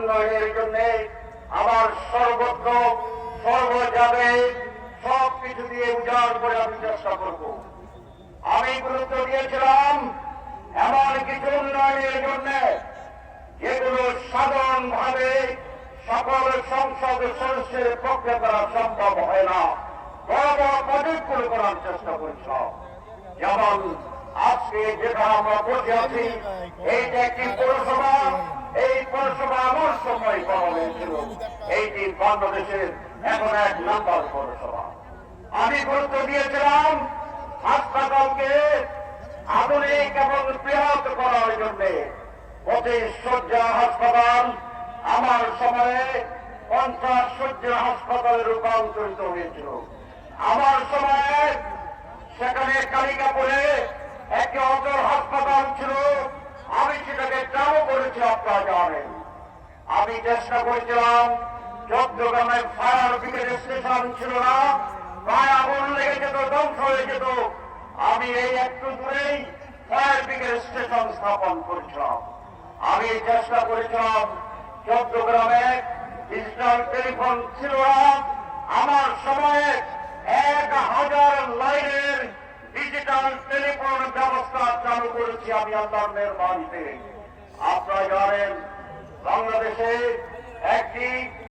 উন্নয়নের জন্য আমার সর্বত্র সর্বজাবে সবকিছু দিয়ে উজাড় করে আমি চেষ্টা করব। আমি গুরুত্ব দিয়েছিলাম এমন কিছু উন্নয়নের জন্য যেগুলো সাধারণভাবে সকল সংসদ সদস্যের পক্ষে করা সম্ভব হয় না, বড় বড় প্রজেক্টগুলো করার চেষ্টা করছিলাম। যেমন আজকে যেটা আমরা বসে আছি, এইটা একটি পৌরসভা। এই পৌরসভা আমার সময় করা হয়েছিল, এইটি বাংলাদেশের এখন 1 নম্বর পৌরসভা। আমি গুরুত্ব দিয়েছিলাম হাসপাতালকে আধুনিক এবং বৃহৎ করার জন্য। 25 শয্যা হাসপাতাল আমার সময়ে 50 শয্যা হাসপাতালে রূপান্তরিত হয়েছিল। আমার সময়ে সেখানে কালিকাপুরে একটি অচল হাসপাতাল ছিল, আমি সেটাকে চালু করেছি, আপনারা জানেন। আমি চেষ্টা করেছিলাম, চট্টগ্রামে ফায়ার ব্রিগেড স্টেশন ছিল না, প্রায় আগুন লেগে যেত, ধ্বংস হয়ে যেত। আমি এই একটু দূরেই ফায়ার ব্রিগেড স্টেশন স্থাপন করেছিলাম। আমি চেষ্টা করেছিলাম, চট্টগ্রামে ডিজিটাল টেলিফোন ছিল না, আমার সময়ে 1000 লাইনের ডিজিটাল টেলিফোন ব্যবস্থা চালু করেছি আমি আল্লাহর মেহেরবানিতে। আপনারা জানেন বাংলাদেশে একটি